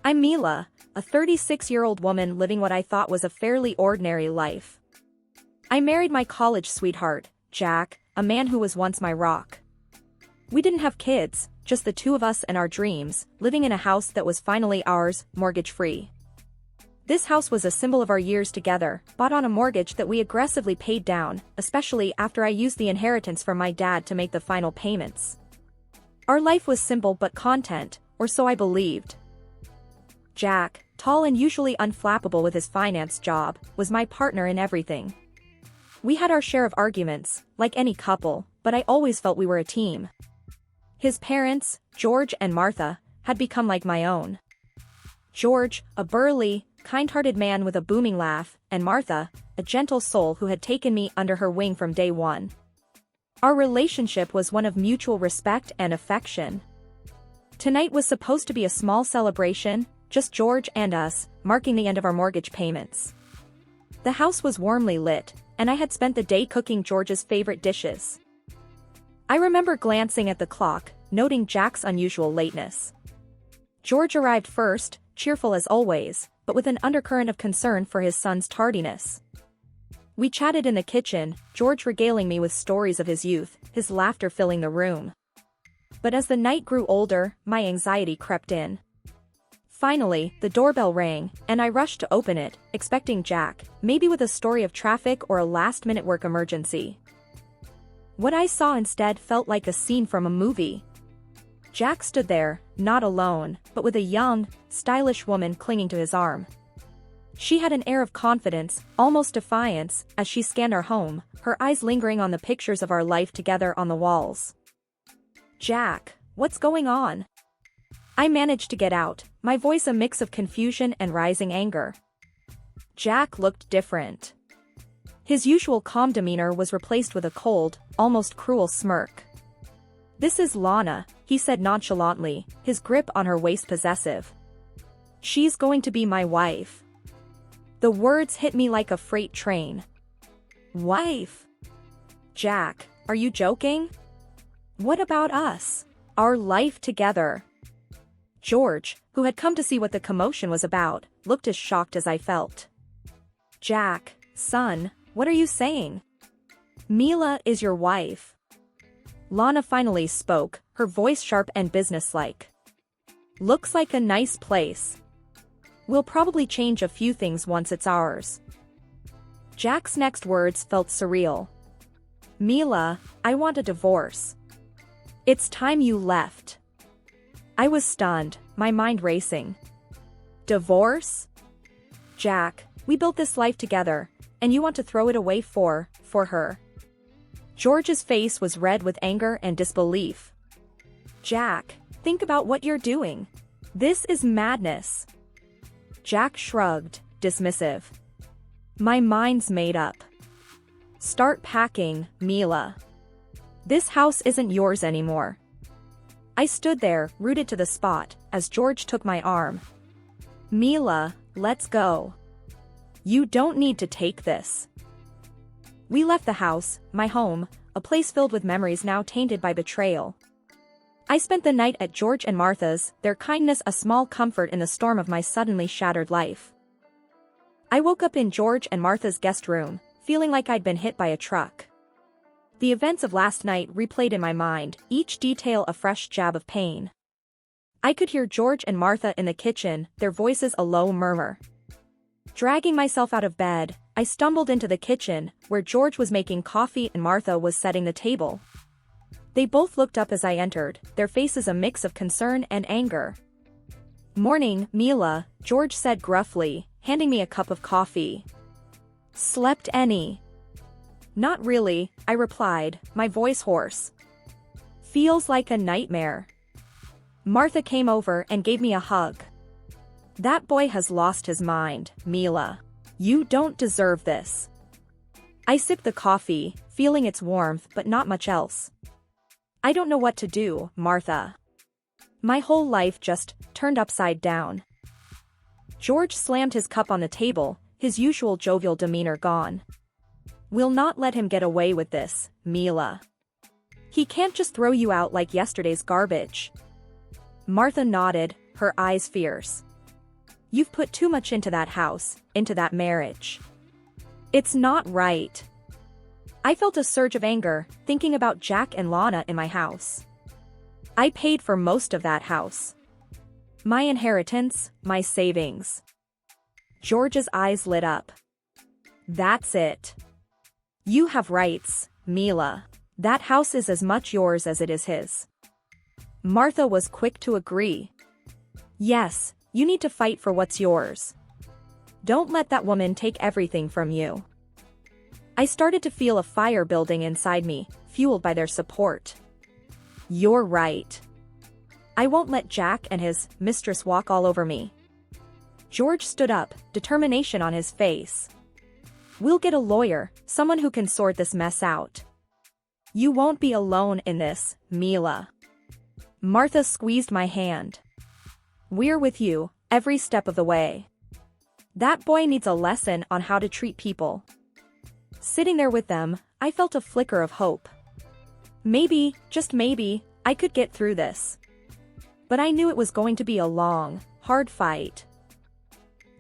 I'm Mila, a 36-year-old woman living what I thought was a fairly ordinary life. I married my college sweetheart, Jack, a man who was once my rock. We didn't have kids, just the two of us and our dreams, living in a house that was finally ours, mortgage-free. This house was a symbol of our years together, bought on a mortgage that we aggressively paid down, especially after I used the inheritance from my dad to make the final payments. Our life was simple but content, or so I believed. Jack, tall and usually unflappable with his finance job, was my partner in everything. We had our share of arguments, like any couple, but I always felt we were a team. His parents, George and Martha, had become like my own. George, a burly, kind-hearted man with a booming laugh, and Martha, a gentle soul who had taken me under her wing from day one. Our relationship was one of mutual respect and affection. Tonight was supposed to be a small celebration, just George and us, marking the end of our mortgage payments. The house was warmly lit, and I had spent the day cooking George's favorite dishes. I remember glancing at the clock, noting Jack's unusual lateness. George arrived first, cheerful as always, but with an undercurrent of concern for his son's tardiness. We chatted in the kitchen, George regaling me with stories of his youth, his laughter filling the room. But as the night grew older, my anxiety crept in. Finally, the doorbell rang, and I rushed to open it, expecting Jack, maybe with a story of traffic or a last-minute work emergency. What I saw instead felt like a scene from a movie. Jack stood there, not alone, but with a young, stylish woman clinging to his arm. She had an air of confidence, almost defiance, as she scanned our home, her eyes lingering on the pictures of our life together on the walls. "Jack, what's going on?" I managed to get out, my voice a mix of confusion and rising anger. Jack looked different. His usual calm demeanor was replaced with a cold, almost cruel smirk. "This is Lana," he said nonchalantly, his grip on her waist possessive. "She's going to be my wife." The words hit me like a freight train. Wife? Jack, are you joking? What about us? Our life together? George, who had come to see what the commotion was about, looked as shocked as I felt. "Jack, son, what are you saying? Mila is your wife." Lana finally spoke, her voice sharp and businesslike. "Looks like a nice place. We'll probably change a few things once it's ours." Jack's next words felt surreal. "Mila, I want a divorce. It's time you left." I was stunned, my mind racing. "Divorce? Jack, we built this life together, and you want to throw it away for her?" George's face was red with anger and disbelief. "Jack, think about what you're doing. This is madness." Jack shrugged, dismissive. "My mind's made up. Start packing, Mila. This house isn't yours anymore." I stood there, rooted to the spot, as George took my arm. "Mila, let's go. You don't need to take this." We left the house, my home, a place filled with memories now tainted by betrayal. I spent the night at George and Martha's, their kindness a small comfort in the storm of my suddenly shattered life. I woke up in George and Martha's guest room, feeling like I'd been hit by a truck. The events of last night replayed in my mind, each detail a fresh jab of pain. I could hear George and Martha in the kitchen, their voices a low murmur. Dragging myself out of bed, I stumbled into the kitchen, where George was making coffee and Martha was setting the table. They both looked up as I entered, their faces a mix of concern and anger. "Morning, Mila," George said gruffly, handing me a cup of coffee. "Slept any?" "Not really," I replied, my voice hoarse. "Feels like a nightmare." Martha came over and gave me a hug. "That boy has lost his mind, Mila. You don't deserve this." I sipped the coffee, feeling its warmth but not much else. "I don't know what to do, Martha. My whole life just turned upside down." George slammed his cup on the table, his usual jovial demeanor gone. "We'll not let him get away with this, Mila. He can't just throw you out like yesterday's garbage." Martha nodded, her eyes fierce. You've put too much into that house, into that marriage. It's not right. I felt a surge of anger, thinking about Jack and Lana in my house. I paid for most of that house. My inheritance, my savings. George's eyes lit up. That's it. You have rights, Mila. That house is as much yours as it is his. Martha was quick to agree. Yes, you need to fight for what's yours. Don't let that woman take everything from you. I started to feel a fire building inside me, fueled by their support. You're right. I won't let Jack and his mistress walk all over me. George stood up, determination on his face. We'll get a lawyer, someone who can sort this mess out. You won't be alone in this, Mila. Martha squeezed my hand. We're with you, every step of the way. That boy needs a lesson on how to treat people. Sitting there with them, I felt a flicker of hope. Maybe, just maybe, I could get through this. But I knew it was going to be a long, hard fight.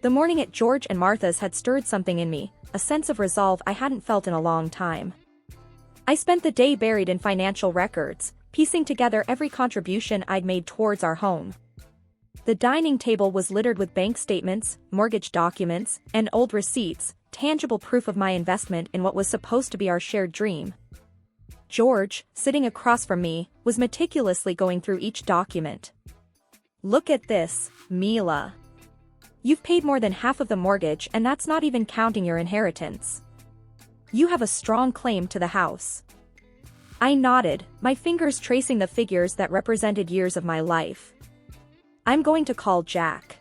The morning at George and Martha's had stirred something in me, a sense of resolve I hadn't felt in a long time. I spent the day buried in financial records, piecing together every contribution I'd made towards our home. The dining table was littered with bank statements, mortgage documents, and old receipts, tangible proof of my investment in what was supposed to be our shared dream. George, sitting across from me, was meticulously going through each document. Look at this, Mila. You've paid more than half of the mortgage, and that's not even counting your inheritance. You have a strong claim to the house. I nodded, my fingers tracing the figures that represented years of my life. I'm going to call Jack.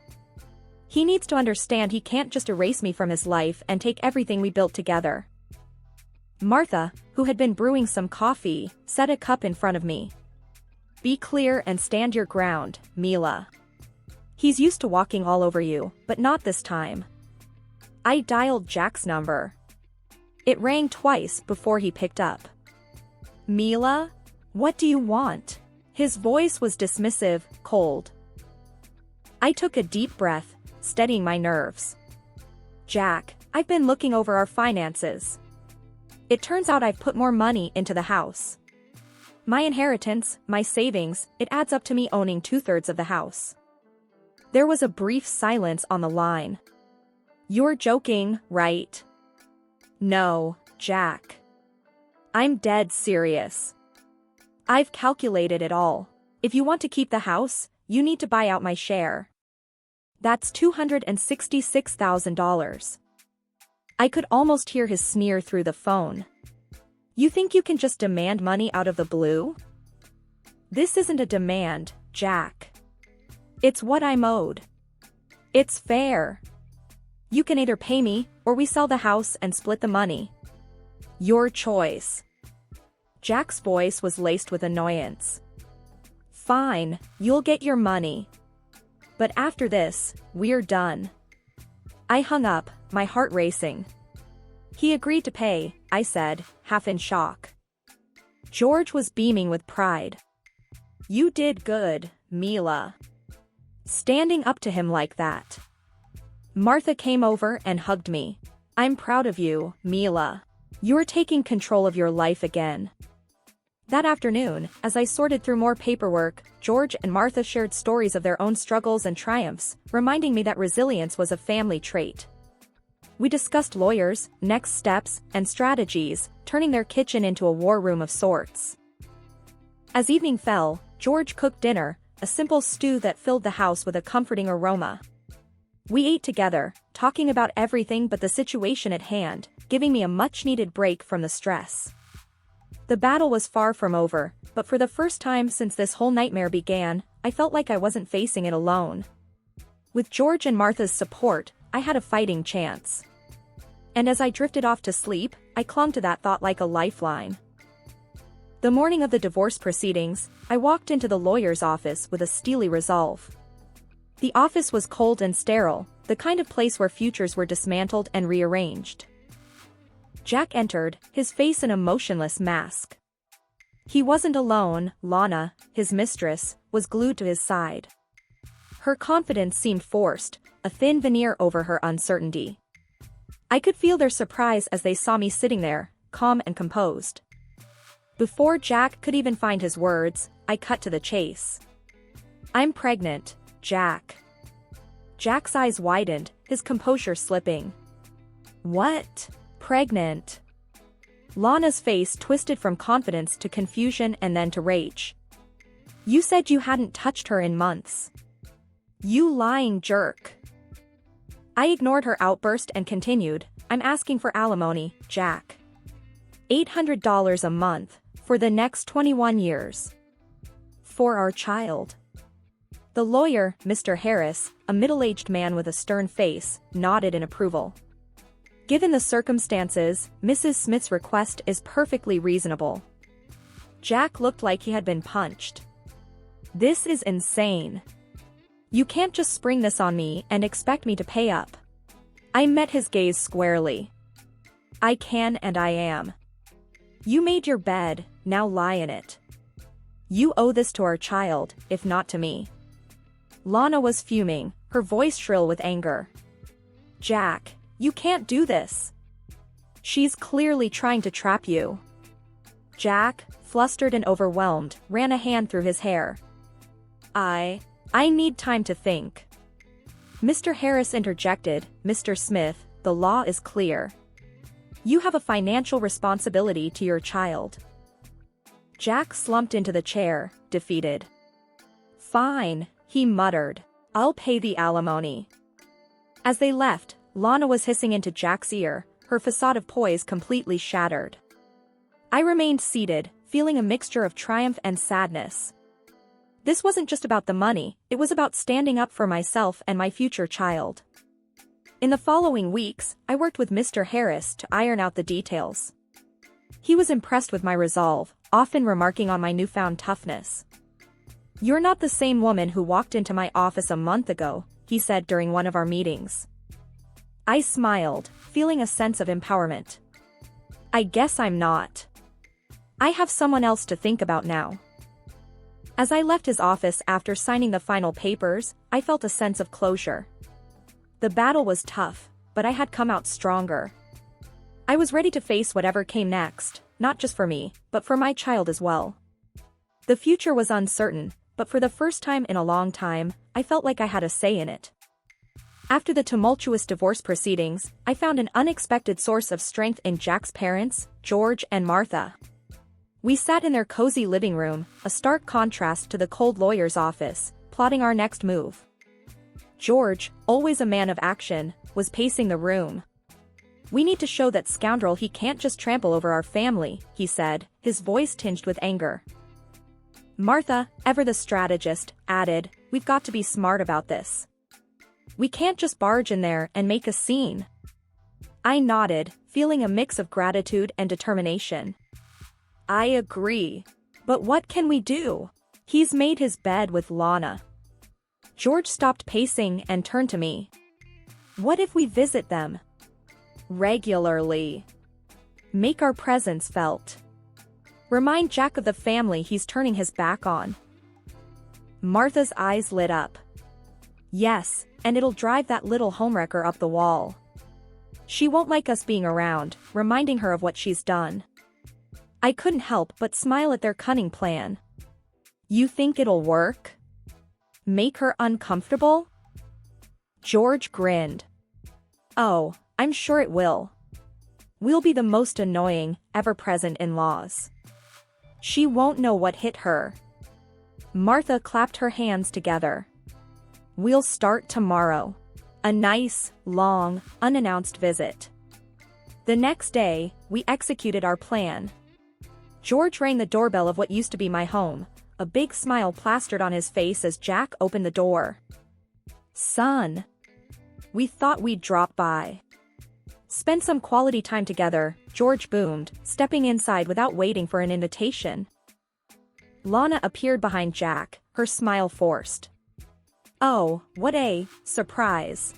He needs to understand he can't just erase me from his life and take everything we built together. Martha, who had been brewing some coffee, set a cup in front of me. Be clear and stand your ground, Mila. He's used to walking all over you, but not this time. I dialed Jack's number. It rang twice before he picked up. Mila? What do you want? His voice was dismissive, cold. I took a deep breath, steadying my nerves. Jack, I've been looking over our finances. It turns out I've put more money into the house. My inheritance, my savings, it adds up to me owning 2/3 of the house. There was a brief silence on the line. You're joking, right? No, Jack. I'm dead serious. I've calculated it all. If you want to keep the house, you need to buy out my share. That's $266,000. I could almost hear his sneer through the phone. You think you can just demand money out of the blue? This isn't a demand, Jack. It's what I'm owed. It's fair. You can either pay me, or we sell the house and split the money. Your choice. Jack's voice was laced with annoyance. Fine, you'll get your money. But after this, we're done. I hung up, my heart racing. He agreed to pay, I said, half in shock. George was beaming with pride. You did good, Mila. Standing up to him like that. Martha came over and hugged me. I'm proud of you, Mila. You're taking control of your life again. That afternoon, as I sorted through more paperwork, George and Martha shared stories of their own struggles and triumphs, reminding me that resilience was a family trait. We discussed lawyers, next steps, and strategies, turning their kitchen into a war room of sorts. As evening fell, George cooked dinner, a simple stew that filled the house with a comforting aroma. We ate together, talking about everything but the situation at hand, giving me a much-needed break from the stress. The battle was far from over, but for the first time since this whole nightmare began, I felt like I wasn't facing it alone. With George and Martha's support, I had a fighting chance. And as I drifted off to sleep, I clung to that thought like a lifeline. The morning of the divorce proceedings, I walked into the lawyer's office with a steely resolve. The office was cold and sterile, the kind of place where futures were dismantled and rearranged. Jack entered, his face an emotionless mask. He wasn't alone, Lana, his mistress, was glued to his side. Her confidence seemed forced, a thin veneer over her uncertainty. I could feel their surprise as they saw me sitting there, calm and composed. Before Jack could even find his words, I cut to the chase. "I'm pregnant, Jack." Jack's eyes widened, his composure slipping. "What? Pregnant?" Lana's face twisted from confidence to confusion and then to rage. "You said you hadn't touched her in months. You lying jerk." I ignored her outburst and continued, "I'm asking for alimony, Jack. $800 a month, for the next 21 years. For our child." The lawyer, Mr. Harris, a middle-aged man with a stern face, nodded in approval. "Given the circumstances, Mrs. Smith's request is perfectly reasonable." Jack looked like he had been punched. "This is insane. You can't just spring this on me and expect me to pay up." I met his gaze squarely. "I can and I am. You made your bed, now lie in it. You owe this to our child, if not to me." Lana was fuming, her voice shrill with anger. "Jack, you can't do this. She's clearly trying to trap you." Jack, flustered and overwhelmed, ran a hand through his hair. I need time to think." Mr. Harris interjected, "Mr. Smith, the law is clear. You have a financial responsibility to your child." Jack slumped into the chair, defeated. "Fine," he muttered. "I'll pay the alimony." As they left, Lana was hissing into Jack's ear, her facade of poise completely shattered. I remained seated, feeling a mixture of triumph and sadness. This wasn't just about the money, it was about standing up for myself and my future child. In the following weeks, I worked with Mr. Harris to iron out the details. He was impressed with my resolve, often remarking on my newfound toughness. "You're not the same woman who walked into my office a month ago," he said during one of our meetings. I smiled, feeling a sense of empowerment. "I guess I'm not. I have someone else to think about now." As I left his office after signing the final papers, I felt a sense of closure. The battle was tough, but I had come out stronger. I was ready to face whatever came next, not just for me, but for my child as well. The future was uncertain, but for the first time in a long time, I felt like I had a say in it. After the tumultuous divorce proceedings, I found an unexpected source of strength in Jack's parents, George and Martha. We sat in their cozy living room, a stark contrast to the cold lawyer's office, plotting our next move. George, always a man of action, was pacing the room. "We need to show that scoundrel he can't just trample over our family," he said, his voice tinged with anger. Martha, ever the strategist, added, "We've got to be smart about this. We can't just barge in there and make a scene." I nodded, feeling a mix of gratitude and determination. "I agree. But what can we do? He's made his bed with Lana." George stopped pacing and turned to me. "What if we visit them? Regularly. Make our presence felt. Remind Jack of the family he's turning his back on." Martha's eyes lit up. "Yes, and it'll drive that little homewrecker up the wall. She won't like us being around, reminding her of what she's done." I couldn't help but smile at their cunning plan. "You think it'll work? Make her uncomfortable?" George grinned. "Oh, I'm sure it will. We'll be the most annoying, ever-present in-laws. She won't know what hit her." Martha clapped her hands together. "We'll start tomorrow. A nice, long, unannounced visit." The next day, we executed our plan. George rang the doorbell of what used to be my home, a big smile plastered on his face as Jack opened the door. "Son. We thought we'd drop by. Spend some quality time together," George boomed, stepping inside without waiting for an invitation. Lana appeared behind Jack, her smile forced. "Oh, what a surprise.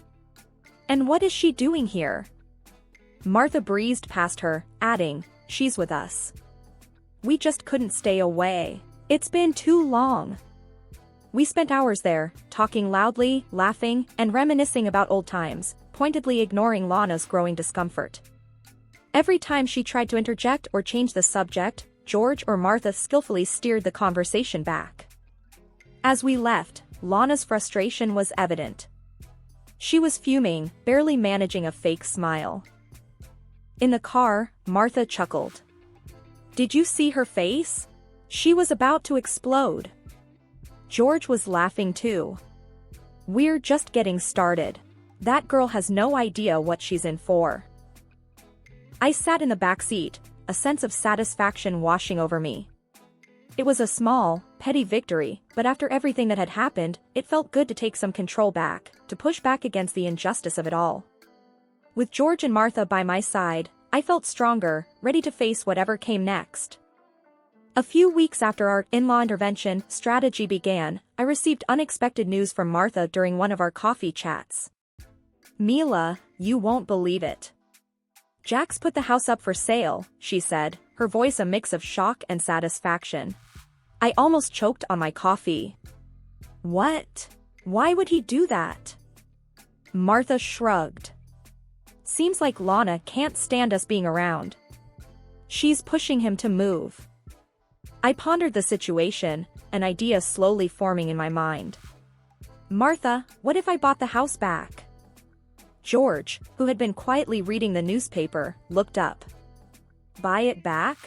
And what is she doing here?" Martha breezed past her, adding, "She's with us. We just couldn't stay away. It's been too long." We spent hours there, talking loudly, laughing, and reminiscing about old times, pointedly ignoring Lana's growing discomfort. Every time she tried to interject or change the subject, George or Martha skillfully steered the conversation back. As we left, Lana's frustration was evident. She was fuming, barely managing a fake smile. In the car, Martha chuckled. "Did you see her face? She was about to explode." George was laughing too. "We're just getting started. That girl has no idea what she's in for." I sat in the back seat, a sense of satisfaction washing over me. It was a small, petty victory, but after everything that had happened, it felt good to take some control back, to push back against the injustice of it all. With George and Martha by my side, I felt stronger, ready to face whatever came next. A few weeks after our in-law intervention strategy began, I received unexpected news from Martha during one of our coffee chats. "Mila, you won't believe it. Jack's put the house up for sale," she said, her voice a mix of shock and satisfaction. I almost choked on my coffee. "What? Why would he do that?" Martha shrugged. "Seems like Lana can't stand us being around. She's pushing him to move." I pondered the situation, an idea slowly forming in my mind. "Martha, what if I bought the house back?" George, who had been quietly reading the newspaper, looked up. "Buy it back?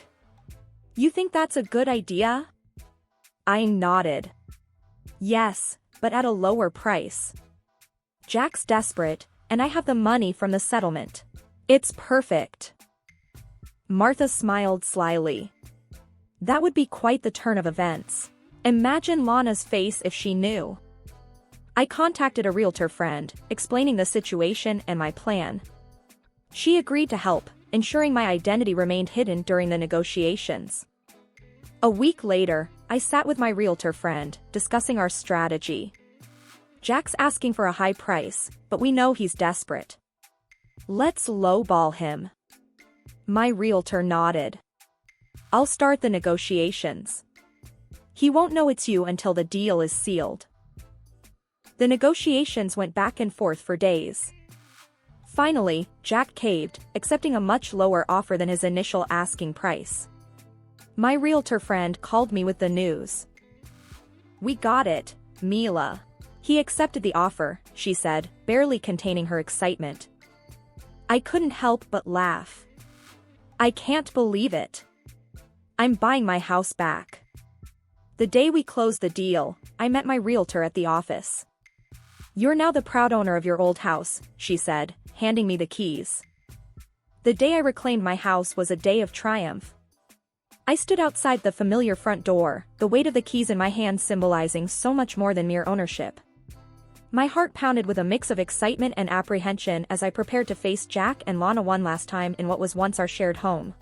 You think that's a good idea?" I nodded. "Yes, but at a lower price. Jack's desperate, and I have the money from the settlement. It's perfect." Martha smiled slyly. "That would be quite the turn of events. Imagine Lana's face if she knew." I contacted a realtor friend, explaining the situation and my plan. She agreed to help, ensuring my identity remained hidden during the negotiations. A week later, I sat with my realtor friend, discussing our strategy. "Jack's asking for a high price, but we know he's desperate. Let's lowball him." My realtor nodded. "I'll start the negotiations. He won't know it's you until the deal is sealed." The negotiations went back and forth for days. Finally, Jack caved, accepting a much lower offer than his initial asking price. My realtor friend called me with the news. "We got it, Mila." "He accepted the offer," she said, barely containing her excitement. I couldn't help but laugh. "I can't believe it. I'm buying my house back." The day we closed the deal, I met my realtor at the office. "You're now the proud owner of your old house," she said, handing me the keys. The day I reclaimed my house was a day of triumph. I stood outside the familiar front door, the weight of the keys in my hand symbolizing so much more than mere ownership. My heart pounded with a mix of excitement and apprehension as I prepared to face Jack and Lana one last time in what was once our shared home.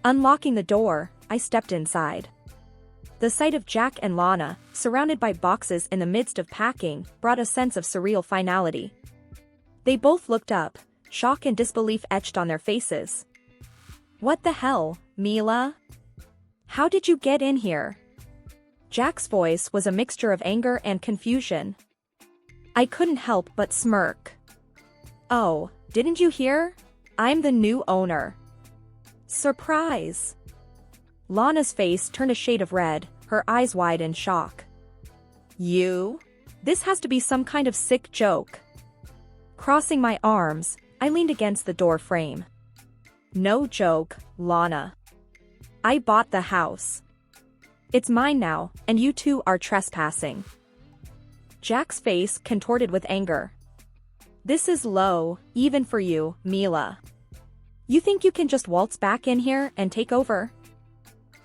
Unlocking the door, I stepped inside. The sight of Jack and Lana, surrounded by boxes in the midst of packing, brought a sense of surreal finality. They both looked up, shock and disbelief etched on their faces. "What the hell, Mila? How did you get in here?" Jack's voice was a mixture of anger and confusion. I couldn't help but smirk. "Oh, didn't you hear? I'm the new owner." "Surprise!" Lana's face turned a shade of red, her eyes wide in shock. "You? This has to be some kind of sick joke." Crossing my arms, I leaned against the door frame. "No joke, Lana. I bought the house. It's mine now, and you two are trespassing." Jack's face contorted with anger. "This is low, even for you, Mila. You think you can just waltz back in here and take over?"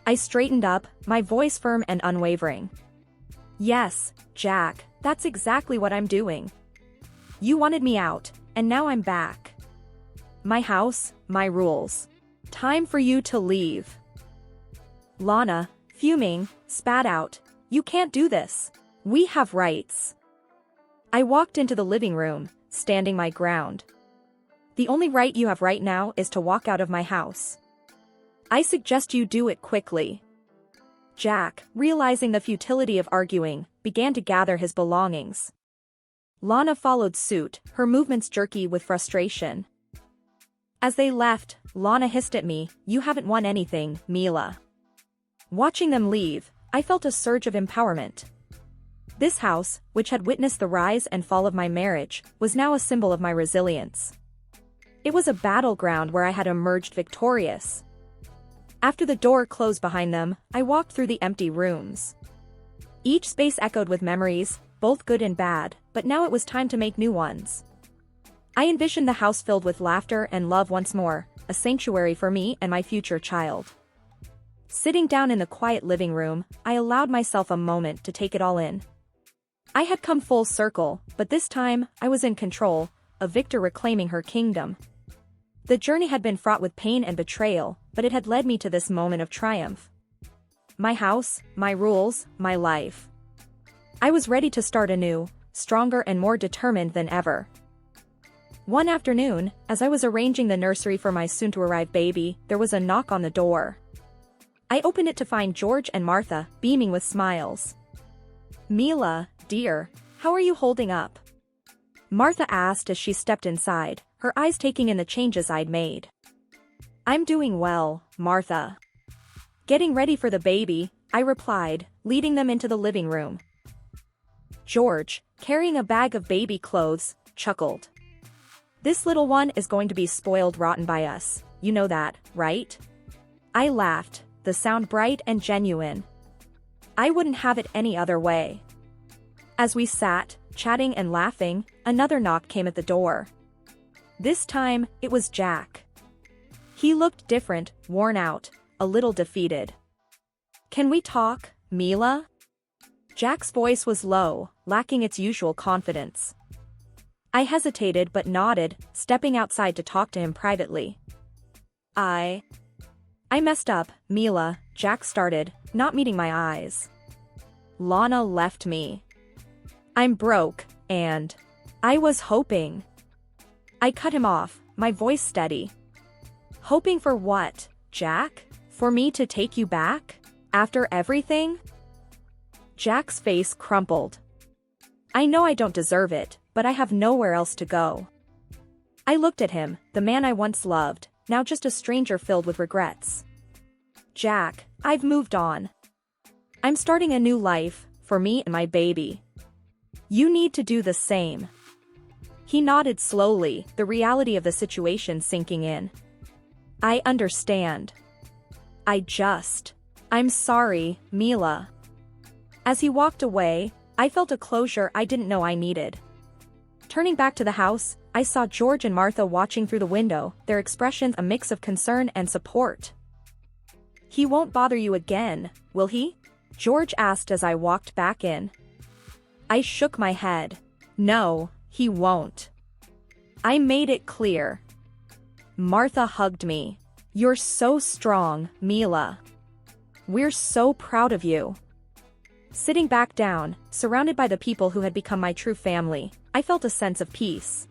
I straightened up, my voice firm and unwavering. "Yes, Jack, that's exactly what I'm doing. You wanted me out, and now I'm back. My house, my rules. Time for you to leave." Lana, fuming, spat out, "You can't do this. We have rights." I walked into the living room, standing my ground. "The only right you have right now is to walk out of my house. I suggest you do it quickly." Jack, realizing the futility of arguing, began to gather his belongings. Lana followed suit, her movements jerky with frustration. As they left, Lana hissed at me, "You haven't won anything, Mila." Watching them leave, I felt a surge of empowerment. This house, which had witnessed the rise and fall of my marriage, was now a symbol of my resilience. It was a battleground where I had emerged victorious. After the door closed behind them, I walked through the empty rooms. Each space echoed with memories, both good and bad, but now it was time to make new ones. I envisioned the house filled with laughter and love once more, a sanctuary for me and my future child. Sitting down in the quiet living room, I allowed myself a moment to take it all in. I had come full circle, but this time, I was in control, a victor reclaiming her kingdom. The journey had been fraught with pain and betrayal, but it had led me to this moment of triumph. My house, my rules, my life. I was ready to start anew, stronger and more determined than ever. One afternoon, as I was arranging the nursery for my soon-to-arrive baby, there was a knock on the door. I opened it to find George and Martha, beaming with smiles. "Mila, dear, how are you holding up?" Martha asked as she stepped inside, her eyes taking in the changes I'd made. "I'm doing well, Martha." "Getting ready for the baby," I replied, leading them into the living room. George, carrying a bag of baby clothes, chuckled. "This little one is going to be spoiled rotten by us, you know that, right?" I laughed, the sound bright and genuine. I wouldn't have it any other way. As we sat, chatting and laughing, another knock came at the door. This time, it was Jack. He looked different, worn out, a little defeated. "Can we talk, Mila?" Jack's voice was low, lacking its usual confidence. I hesitated but nodded, stepping outside to talk to him privately. I messed up, Mila," Jack started, not meeting my eyes. "Lana left me. I'm broke, and I was hoping." I cut him off, my voice steady. "Hoping for what, Jack? For me to take you back? After everything?" Jack's face crumpled. "I know I don't deserve it, but I have nowhere else to go." I looked at him, the man I once loved, now just a stranger filled with regrets. "Jack, I've moved on. I'm starting a new life, for me and my baby. You need to do the same." He nodded slowly, the reality of the situation sinking in. "I understand. I'm sorry, Mila." As he walked away, I felt a closure I didn't know I needed. Turning back to the house, I saw George and Martha watching through the window, their expressions a mix of concern and support. "He won't bother you again, will he?" George asked as I walked back in. I shook my head. "No, he won't. I made it clear." Martha hugged me. "You're so strong, Mila. We're so proud of you." Sitting back down, surrounded by the people who had become my true family, I felt a sense of peace.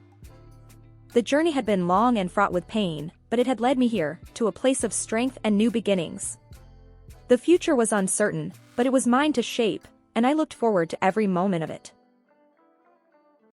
The journey had been long and fraught with pain, but it had led me here, to a place of strength and new beginnings. The future was uncertain, but it was mine to shape, and I looked forward to every moment of it.